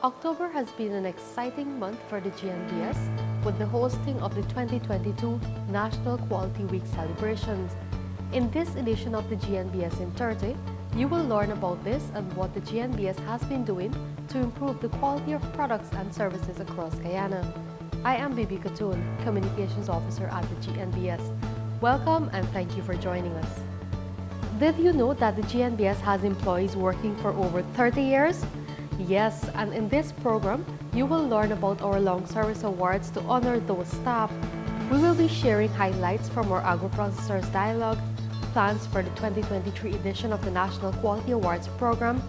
October has been an exciting month for the GNBS with the hosting of the 2022 National Quality Week celebrations. In this edition of the GNBS in 30, you will learn about this and what the GNBS has been doing to improve the quality of products and services across Guyana. I am Bibi Katoon, Communications Officer at the GNBS. Welcome and thank you for joining us. Did you know that the GNBS has employees working for over 30 years? Yes, and in this program, you will learn about our long service awards to honor those staff. We will be sharing highlights from our agro-processors dialogue, plans for the 2023 edition of the National Quality Awards program,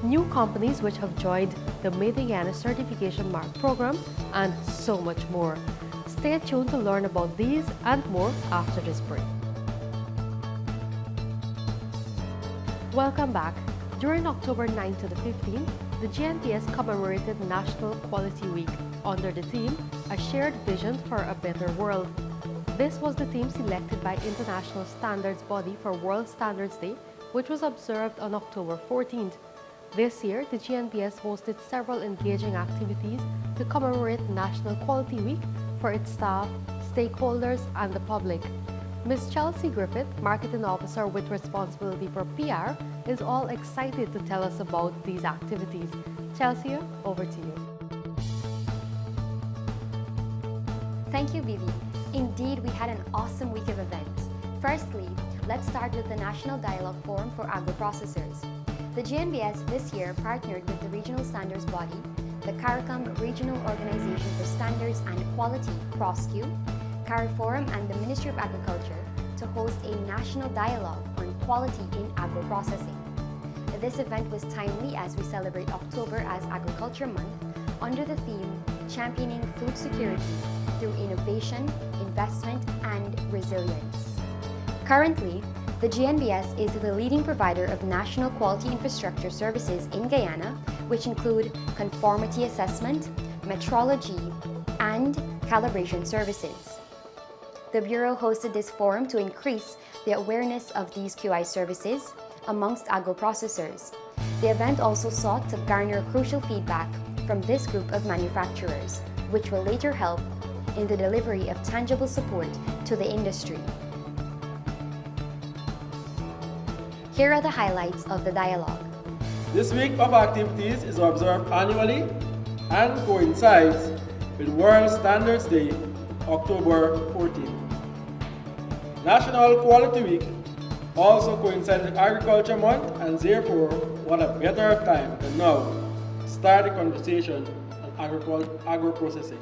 new companies which have joined the Made in Guyana Certification Mark program, and so much more. Stay tuned to learn about these and more after this break. Welcome back. During October 9 to the 15th, the GNBS commemorated National Quality Week under the theme, A Shared Vision for a Better World. This was the theme selected by International Standards Body for World Standards Day, which was observed on October 14th. This year, the GNBS hosted several engaging activities to commemorate National Quality Week for its staff, stakeholders, and the public. Ms. Chelsea Griffith, Marketing Officer with responsibility for PR, is all excited to tell us about these activities. Chelsea, over to you. Thank you, Bibi. Indeed, we had an awesome week of events. Firstly, let's start with the National Dialogue Forum for Agro-Processors. The GNBS this year partnered with the Regional Standards Body, the CARICOM Regional Organization for Standards and Quality, CROSSQ, CARIFORUM, and the Ministry of Agriculture to host a national dialogue on quality in agro-processing. This event was timely as we celebrate October as Agriculture Month under the theme Championing Food Security through Innovation, Investment, and Resilience. Currently, the GNBS is the leading provider of national quality infrastructure services in Guyana, which include conformity assessment, metrology, and calibration services. The Bureau hosted this forum to increase the awareness of these QI services amongst agro-processors. The event also sought to garner crucial feedback from this group of manufacturers, which will later help in the delivery of tangible support to the industry. Here are the highlights of the dialogue. This week of activities is observed annually and coincides with World Standards Day, October 14. National Quality Week also coincides with Agriculture Month, and therefore, what a better time than now to start a conversation on agro-processing.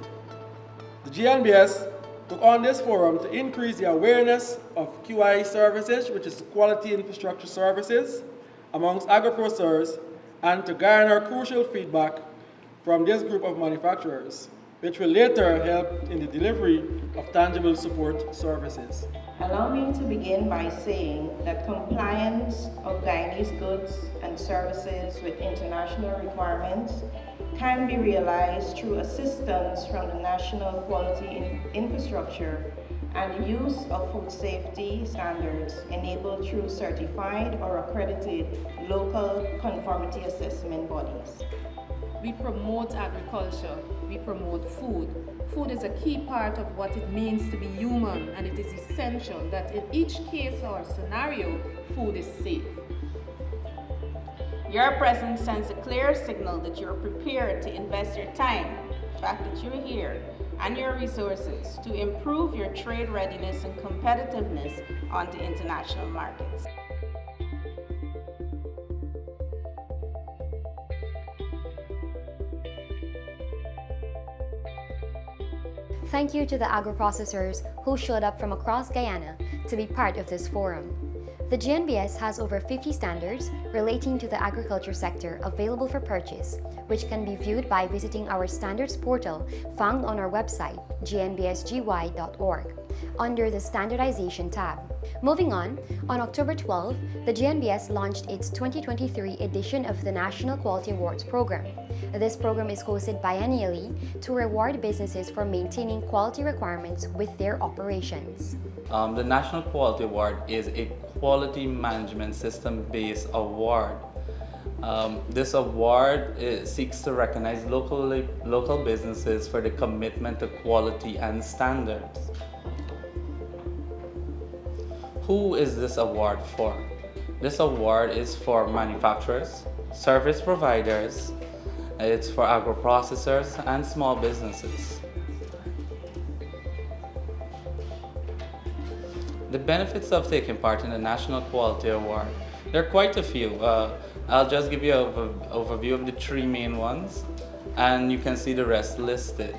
The GNBS took on this forum to increase the awareness of QI services, which is quality infrastructure services, amongst agro-processors, and to garner crucial feedback from this group of manufacturers, which will later help in the delivery of tangible support services. Allow me to begin by saying that compliance of Guyanese goods and services with international requirements can be realized through assistance from the national quality infrastructure and the use of food safety standards enabled through certified or accredited local conformity assessment bodies. We promote agriculture, we promote food. Food is a key part of what it means to be human, and it is essential that in each case or scenario, food is safe. Your presence sends a clear signal that you're prepared to invest your time, the fact that you're here, and your resources to improve your trade readiness and competitiveness on the international markets. Thank you to the agro-processors who showed up from across Guyana to be part of this forum. The GNBS has over 50 standards relating to the agriculture sector available for purchase, which can be viewed by visiting our standards portal found on our website, gnbsgy.org, under the Standardization tab. Moving on October 12, the GNBS launched its 2023 edition of the National Quality Awards program. This program is hosted biennially to reward businesses for maintaining quality requirements with their operations. The National Quality Award is a quality management system-based award This award seeks to recognize local businesses for the commitment to quality and standards. Who is this award for? This award is for manufacturers, service providers, it's for agro-processors and small businesses. The benefits of taking part in the National Quality Award. There are quite a few. I'll just give you an overview of the three main ones, and you can see the rest listed.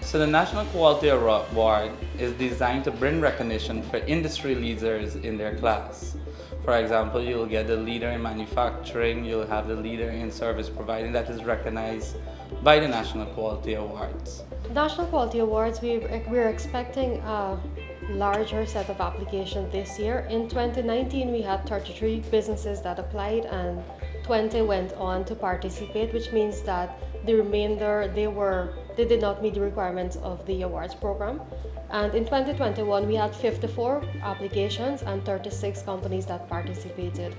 So the National Quality Award is designed to bring recognition for industry leaders in their class. For example, you'll get the leader in manufacturing, you'll have the leader in service providing that is recognized by the National Quality Awards. National Quality Awards, we're expecting a larger set of applications this year. In 2019, we had 33 businesses that applied and 20 went on to participate, which means that the remainder, they did not meet the requirements of the awards program. And in 2021, we had 54 applications and 36 companies that participated.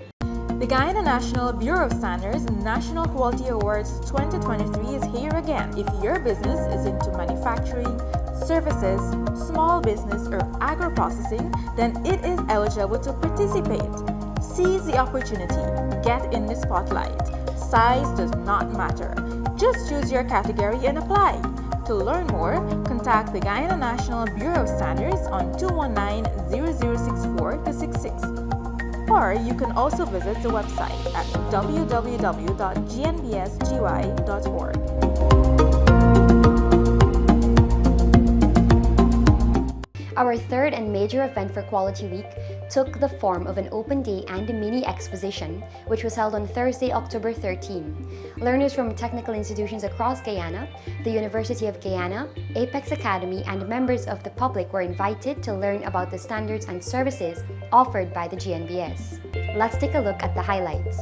The Guyana National Bureau of Standards National Quality Awards 2023 is here again. If your business is into manufacturing, services, small business, or agro-processing, then it is eligible to participate. Seize the opportunity. Get in the spotlight. Size does not matter. Just choose your category and apply. To learn more, contact the Guyana National Bureau of Standards on 219-0064-66. Or you can also visit the website at www.gnbsgy.org. Our third and major event for Quality Week took the form of an open day and a mini exposition, which was held on Thursday, October 13. Learners from technical institutions across Guyana, the University of Guyana, Apex Academy, and members of the public were invited to learn about the standards and services offered by the GNBS. Let's take a look at the highlights.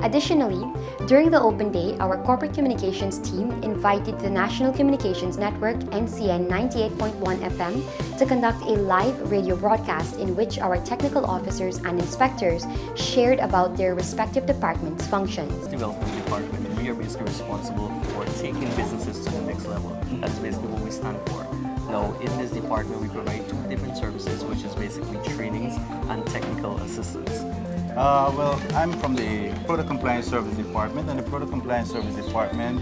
Additionally, during the open day, our corporate communications team invited the National Communications Network NCN 98.1 FM to conduct a live radio broadcast in which our technical officers and inspectors shared about their respective departments' functions. Development department, we are basically responsible for taking businesses to the next level. That's basically what we stand for. Now, in this department, we provide two different services, which is basically trainings and technical assistance. Well, I'm from the Product Compliance Service Department, and the Product Compliance Service Department,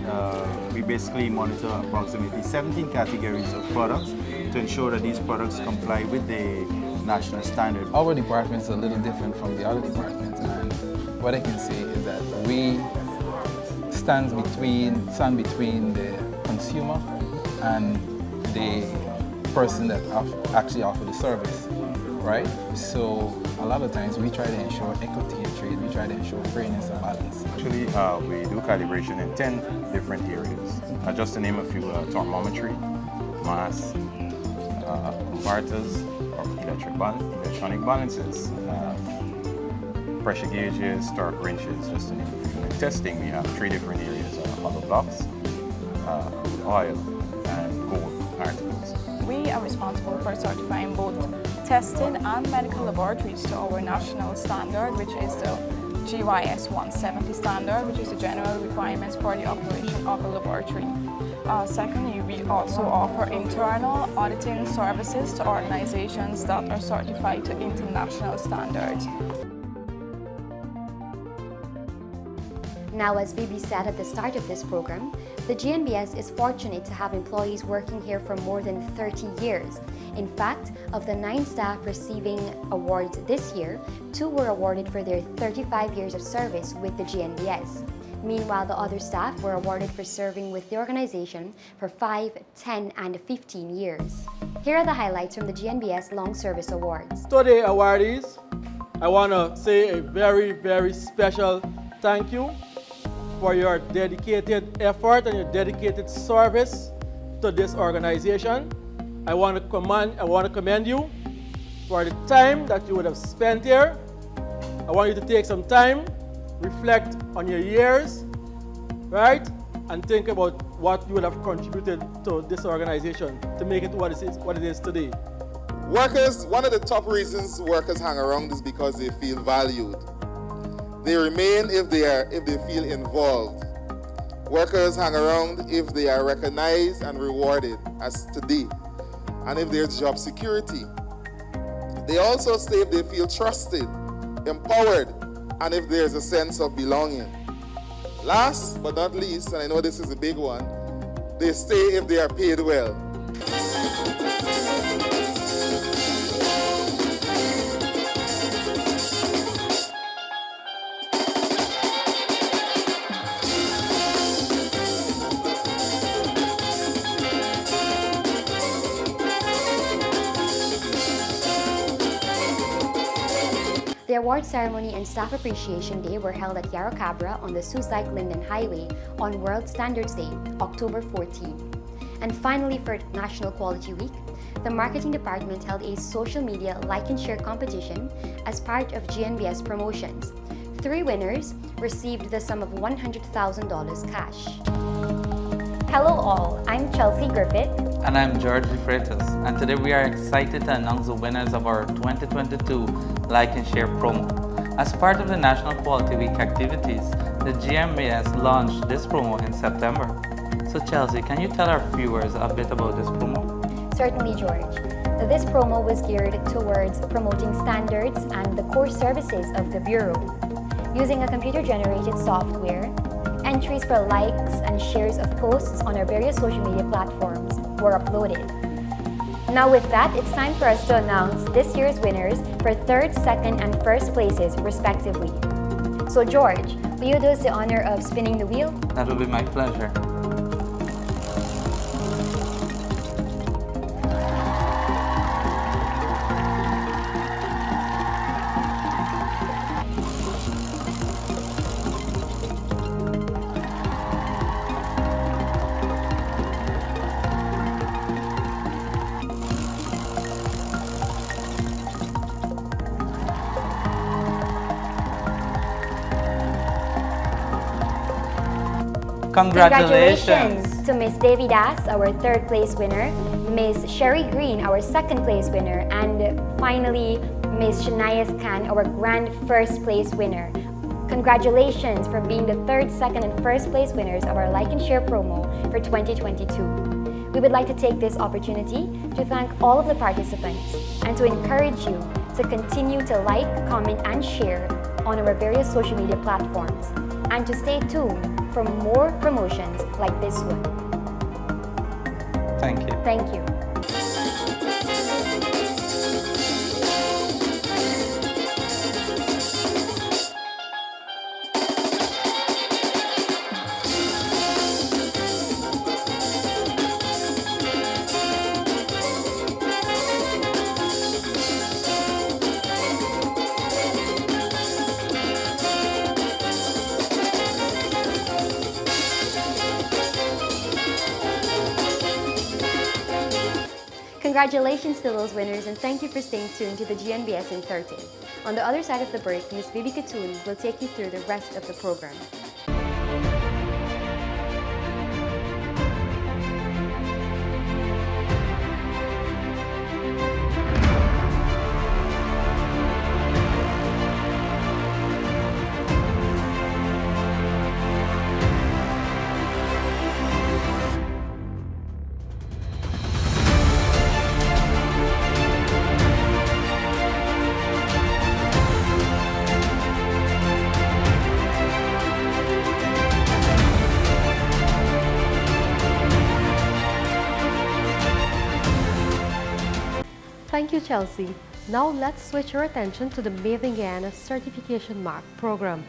we basically monitor approximately 17 categories of products to ensure that these products comply with the national standard. Our department is a little different from the other departments, and what I can say is that we stand between the consumer and the person that actually offers the service, right? So a lot of times we try to ensure equity in trade, we try to ensure fairness and balance. Actually, we do calibration in 10 different areas. Just to name a few, thermometry, mass, converters, or electronic balances, pressure gauges, torque wrenches, just to name a few. In testing, we have 3 different areas, hollow blocks, oil, and gold articles. We are responsible for certifying both testing and medical laboratories to our national standard, which is the GYS 170 standard, which is the general requirements for the operation of a laboratory. Secondly, we also offer internal auditing services to organizations that are certified to international standards. Now, as Bibi said at the start of this program, the GNBS is fortunate to have employees working here for more than 30 years. In fact, of the 9 staff receiving awards this year, 2 were awarded for their 35 years of service with the GNBS. Meanwhile, the other staff were awarded for serving with the organization for 5, 10, and 15 years. Here are the highlights from the GNBS Long Service Awards. Today, awardees, I want to say a very, very special thank you for your dedicated effort and your dedicated service to this organization. I want to commend you for the time that you would have spent here. I want you to take some time, reflect on your years, right? And think about what you would have contributed to this organization to make it what it is today. Workers, one of the top reasons workers hang around is because they feel valued. They remain if they feel involved. Workers hang around if they are recognized and rewarded, as today, and if there's job security. They also stay if they feel trusted, empowered, and if there's a sense of belonging. Last but not least, and I know this is a big one, they stay if they are paid well. The award ceremony and Staff Appreciation Day were held at Yarra Cabra on the Susac-Linden Highway on World Standards Day, October 14. And finally, for National Quality Week, the Marketing Department held a social media like and share competition as part of GNBS promotions. 3 winners received the sum of $100,000 cash. Hello all, I'm Chelsea Griffith. And I'm George Freitas, and today we are excited to announce the winners of our 2022 Like and Share promo. As part of the National Quality Week activities, the GNBS launched this promo in September. So Chelsea, can you tell our viewers a bit about this promo? Certainly, George. This promo was geared towards promoting standards and the core services of the Bureau. Using a computer-generated software, entries for likes and shares of posts on our various social media platforms were uploaded. Now with that, it's time for us to announce this year's winners for 3rd, 2nd, and 1st places respectively. So George, will you do us the honor of spinning the wheel? That will be my pleasure. Congratulations to Miss Davy Das, our 3rd place winner, Miss Sherry Green, our 2nd place winner, and finally Miss Shania Khan, our grand 1st place winner. Congratulations for being the 3rd, 2nd, and 1st place winners of our Like and Share promo for 2022. We would like to take this opportunity to thank all of the participants and to encourage you to continue to like, comment, and share on our various social media platforms, and to stay tuned for more promotions like this one. Thank you. Thank you. Congratulations to those winners, and thank you for staying tuned to the GNBS in 30. On the other side of the break, Ms. Bibi Katoon will take you through the rest of the program. Thank you, Chelsea. Now let's switch our attention to the Made in Guyana Certification Mark program.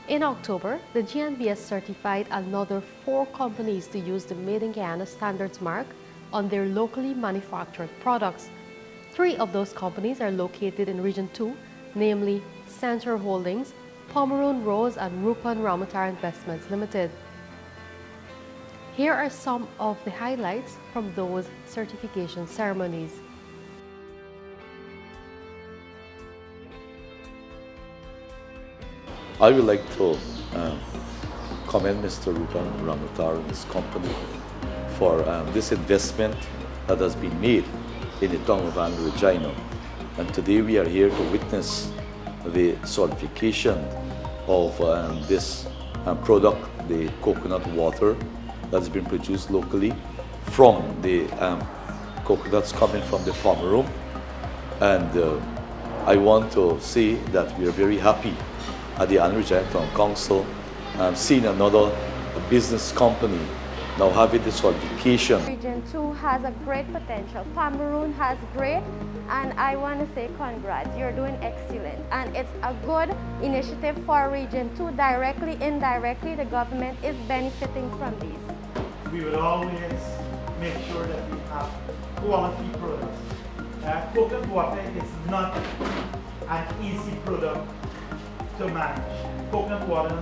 In October, the GNBS certified another 4 companies to use the Made in Guyana Standards Mark on their locally manufactured products. 3 of those companies are located in Region 2, namely Center Holdings, Pomeroon Rose and Rupan Ramatar Investments Limited. Here are some of the highlights from those certification ceremonies. I would like to commend Mr. Rupan Ramatar and his company for this investment that has been made in the town of Guyana. And today we are here to witness the certification of this product, the coconut water that's been produced locally from the coconuts coming from the farm. And I want to say that we are very happy at the Guyana Town Council seeing another business company now having the certification. Region 2 has a great potential. Pomeroon has great, and I want to say congrats. You're doing excellent, and it's a good initiative for Region 2. Directly, indirectly, the government is benefiting from these. We will always make sure that we have quality products. Coconut water is not an easy product to manage. Coconut water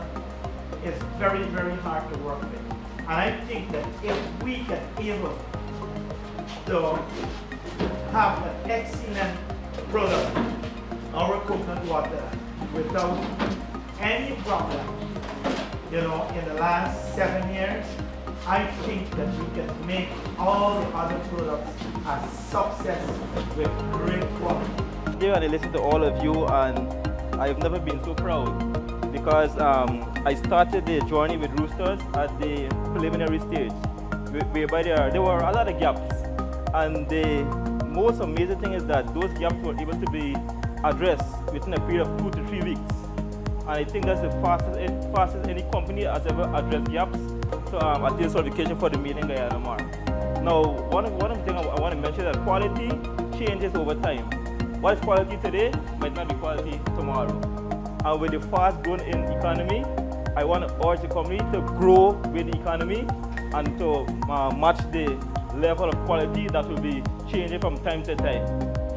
is very, very hard to work with. And I think that if we can able to have an excellent product, our coconut water, without any problem, in the last 7 years, I think that we can make all the other products a success with great quality. Here and I listen to all of you, and I've never been so proud because I started the journey with roosters at the preliminary stage, whereby there were a lot of gaps, and the most amazing thing is that those gaps were able to be addressed within a period of 2 to 3 weeks. And I think that's the fastest any company has ever addressed gaps to attain certification for the Made in Guyana mark. Now, one of the things I want to mention is that quality changes over time. What is quality today might not be quality tomorrow. And with the fast growing economy, I want to urge the company to grow with the economy and to match the level of quality that will be changing from time to time.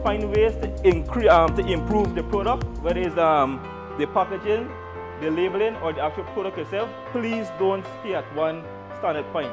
Find ways to improve the product, whether it's the packaging, the labeling, or the actual product itself. Please don't stay at one standard point.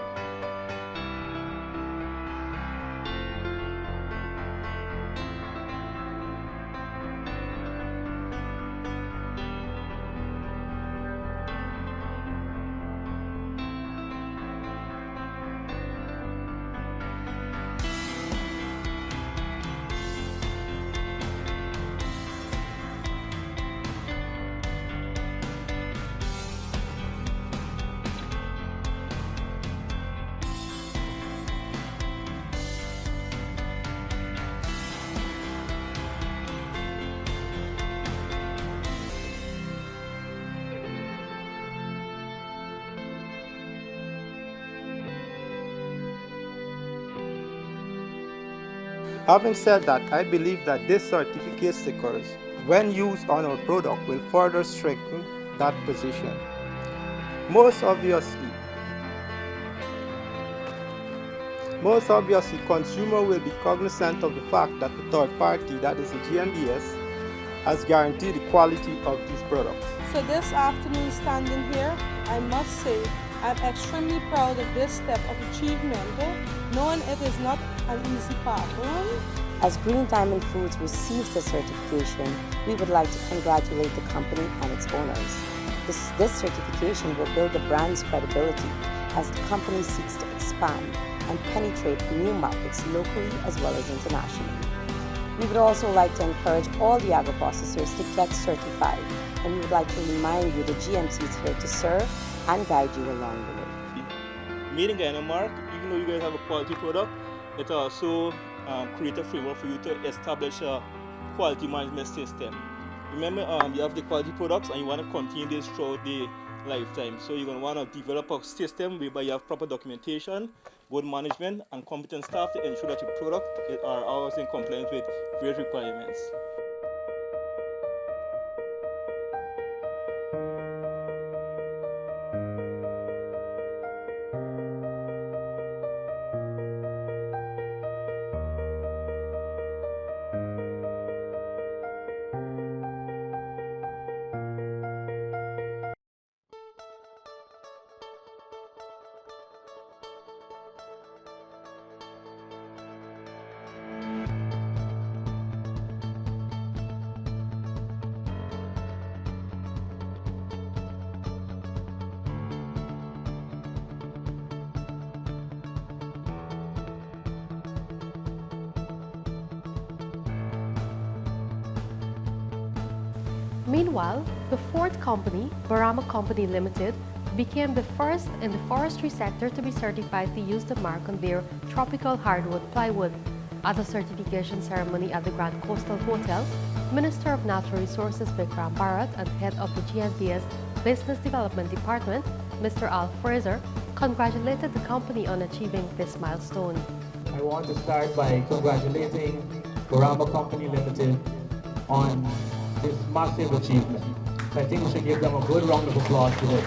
Having said that, I believe that this certificate stickers, when used on our product, will further strengthen that position. Most obviously, consumer will be cognizant of the fact that the third party, that is the GNBS, has guaranteed the quality of these products. So this afternoon standing here, I must say I'm extremely proud of this step of achievement, knowing it is not an easy path. As Green Diamond Foods receives the certification, we would like to congratulate the company and its owners. This certification will build the brand's credibility as the company seeks to expand and penetrate new markets locally as well as internationally. We would also like to encourage all the agro-processors to get certified, and we would like to remind you the GMC is here to serve and guide you along the way. Made in Guyana mark, even though you guys have a quality product, it also create a framework for you to establish a quality management system. Remember, you have the quality products and you want to continue this throughout the lifetime. So you're going to want to develop a system whereby you have proper documentation, good management, and competent staff to ensure that your product are always in compliance with various requirements. Meanwhile, the fourth company, Barama Company Limited, became the first in the forestry sector to be certified to use the mark on their tropical hardwood plywood. At a certification ceremony at the Grand Coastal Hotel, Minister of Natural Resources Vikram Bharat and Head of the GNBS Business Development Department, Mr. Al Fraser, congratulated the company on achieving this milestone. I want to start by congratulating Barama Company Limited on this massive achievement. I think we should give them a good round of applause today.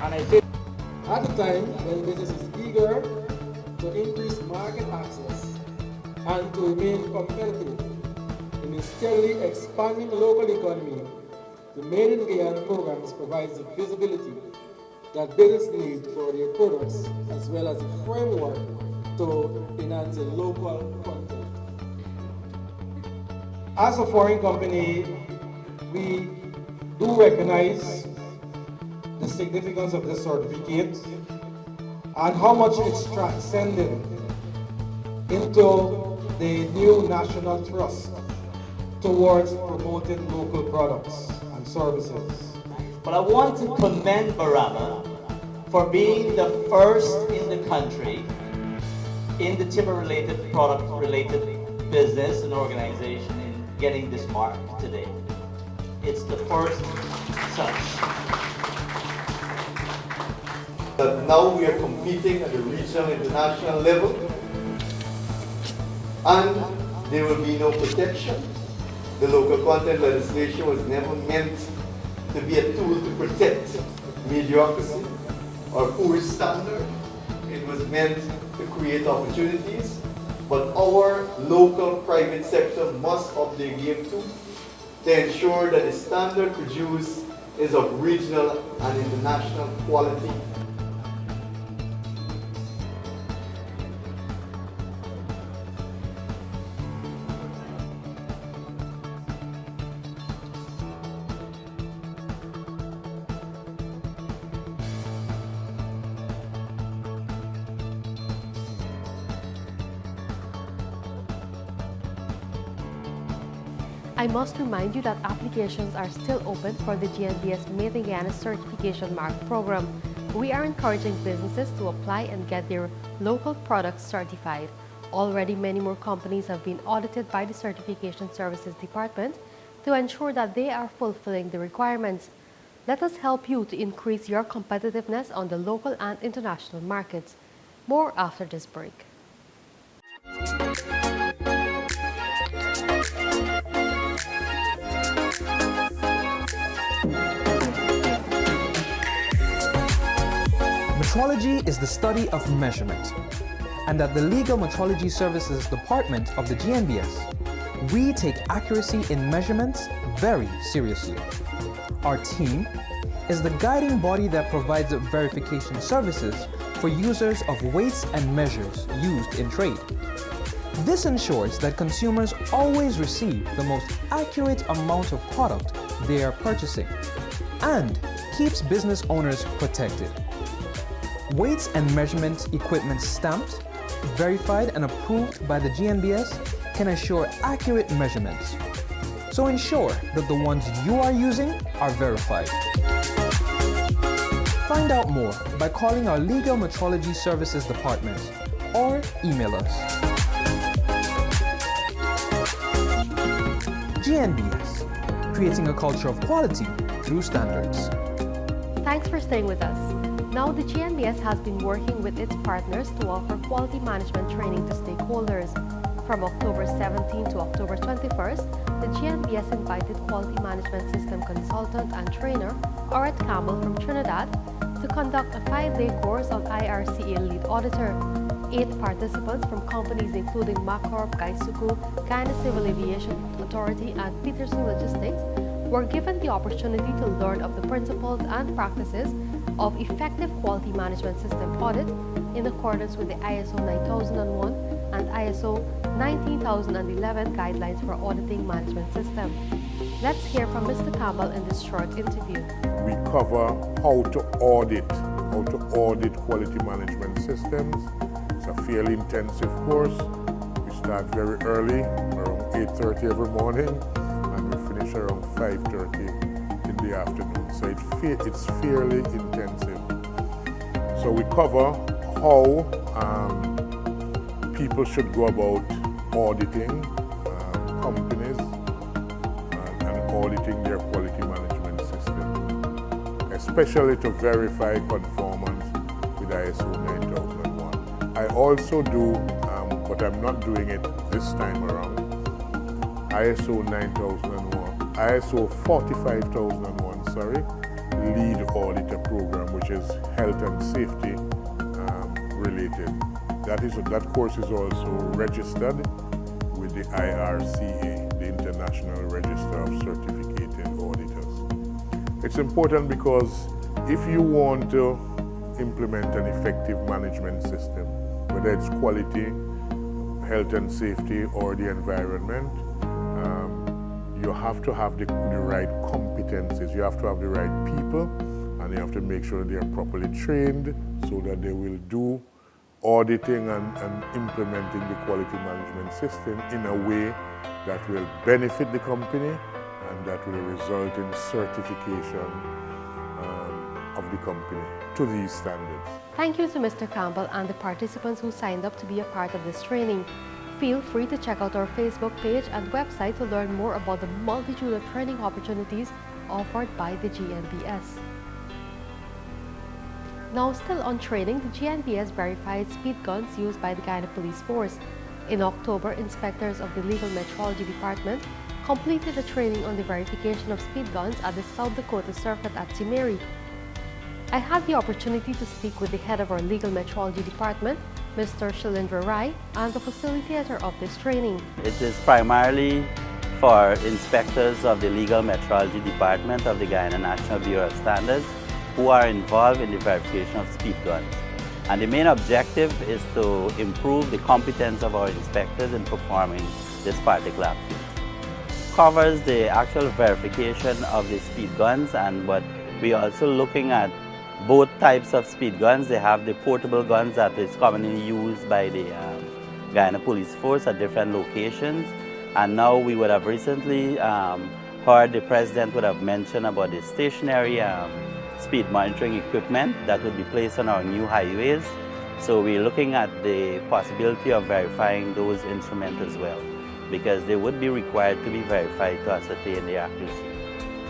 And I say, at a time when business is eager to increase market access and to remain competitive in a steadily expanding local economy, the Made in Guyana programs provides the visibility that business needs for their products as well as a framework to enhance the local content. As a foreign company, we do recognize the significance of this certificate and how much it's transcended into the new national thrust towards promoting local products and services. But I want to commend Barama for being the first in the country in the timber-related, product-related business and organization in getting this mark today. It's the first such. But now we are competing at the regional and international level, and there will be no protection. The local content legislation was never meant to be a tool to protect mediocrity or poor standard. It was meant to create opportunities, but our local private sector must up their game too to ensure that the standard produced is of regional and international quality. I must remind you that applications are still open for the GNBS Made in Guyana Certification Mark program. We are encouraging businesses to apply and get their local products certified. Already many more companies have been audited by the Certification Services Department to ensure that they are fulfilling the requirements. Let us help you to increase your competitiveness on the local and international markets. More after this break. Metrology is the study of measurement, and at the Legal Metrology Services Department of the GNBS, we take accuracy in measurements very seriously. Our team is the guiding body that provides verification services for users of weights and measures used in trade. This ensures that consumers always receive the most accurate amount of product they are purchasing and keeps business owners protected. Weights and measurement equipment stamped, verified and approved by the GNBS can assure accurate measurements. So ensure that the ones you are using are verified. Find out more by calling our Legal Metrology Services Department or email us. GNBS, creating a culture of quality through standards. Thanks for staying with us. Now, the GNBS has been working with its partners to offer quality management training to stakeholders. From October 17 to October 21st, the GNBS invited quality management system consultant and trainer Auret Campbell from Trinidad to conduct a 5-day course on IRCA lead auditor. 8 participants from companies including Macorp, Gaisuku, Guyana Civil Aviation Authority, and Peterson Logistics were given the opportunity to learn of the principles and practices of effective quality management system audit in accordance with the ISO 9001 and ISO 19011 guidelines for auditing management system. Let's hear from Mr. Campbell in this short interview. We cover how to audit quality management systems. It's a fairly intensive course. We start very early, around 8:30 every morning, and we finish around 5:30 in the afternoon. So it's fairly intensive. So we cover how people should go about auditing companies and auditing their quality management system, especially to verify conformance with ISO 9001. I also do, but I'm not doing it this time around, ISO 9001, ISO 45001, lead auditor program, which is health and safety related. That course is also registered with the IRCA, the International Register of Certificated Auditors. It's important because if you want to implement an effective management system, whether it's quality, health and safety, or the environment, you have to have the right competencies, you have to have the right people, and you have to make sure they are properly trained so that they will do auditing and implementing the quality management system in a way that will benefit the company and that will result in certification of the company to these standards. Thank you to Mr. Campbell and the participants who signed up to be a part of this training. Feel free to check out our Facebook page and website to learn more about the multitude of training opportunities offered by the GNBS. Now, still on training, the GNBS verified speed guns used by the Guyana Police Force. In October, inspectors of the Legal Metrology Department completed a training on the verification of speed guns at the South Dakota Circuit at Timeri. I had the opportunity to speak with the head of our Legal Metrology Department, Mr. Shalindra Rai, and the facilitator of this training. It is primarily for inspectors of the Legal Metrology Department of the Guyana National Bureau of Standards who are involved in the verification of speed guns. And the main objective is to improve the competence of our inspectors in performing this particular activity. Covers the actual verification of the speed guns, but we're also looking at both types of speed guns. They have the portable guns that is commonly used by the Guyana Police Force at different locations. And now we would have recently heard the President would have mentioned about the stationary speed monitoring equipment that would be placed on our new highways. So we're looking at the possibility of verifying those instruments as well, because they would be required to be verified to ascertain the accuracy.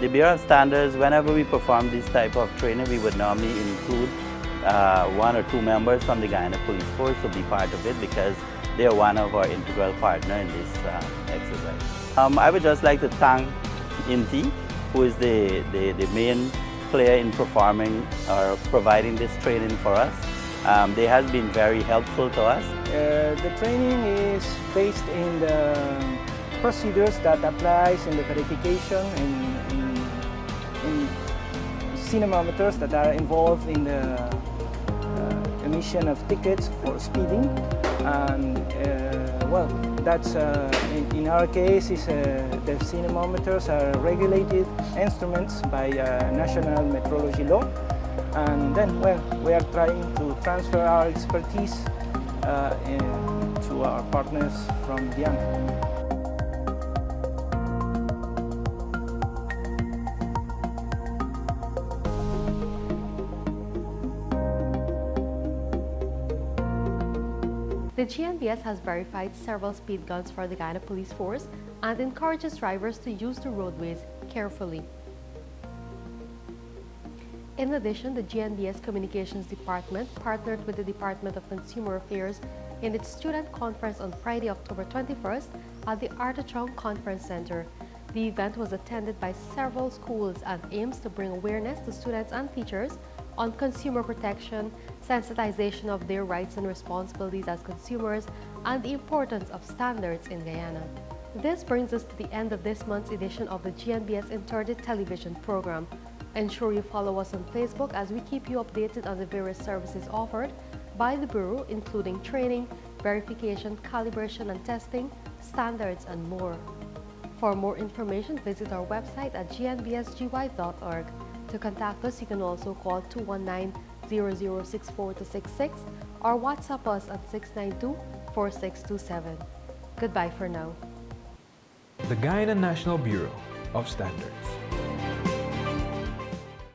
The Bureau of Standards, whenever we perform this type of training, we would normally include 1 or 2 members from the Guyana Police Force to be part of it, because they are one of our integral partners in this exercise. I would just like to thank INTI, who is the main player in performing or providing this training for us. They have been very helpful to us. The training is based in the procedures that applies in the verification in cinemometers that are involved in the emission of tickets for speeding. And well, that's in our case is the cinemometers are regulated instruments by national metrology law. And then, well, we are trying to transfer our expertise to our partners from Guyana. The GNBS has verified several speed guns for the Guyana Police Force and encourages drivers to use the roadways carefully. In addition, the GNBS Communications Department partnered with the Department of Consumer Affairs in its student conference on Friday, October 21st at the Artachong Conference Center. The event was attended by several schools and aims to bring awareness to students and teachers on consumer protection, sensitization of their rights and responsibilities as consumers, and the importance of standards in Guyana. This brings us to the end of this month's edition of the GNBS in 30 television program. Ensure you follow us on Facebook as we keep you updated on the various services offered by the Bureau, including training, verification, calibration and testing, standards, and more. For more information, visit our website at gnbsgy.org. To contact us, you can also call 219-0064-66 or WhatsApp us at 692-4627. Goodbye for now. The Guyana National Bureau of Standards.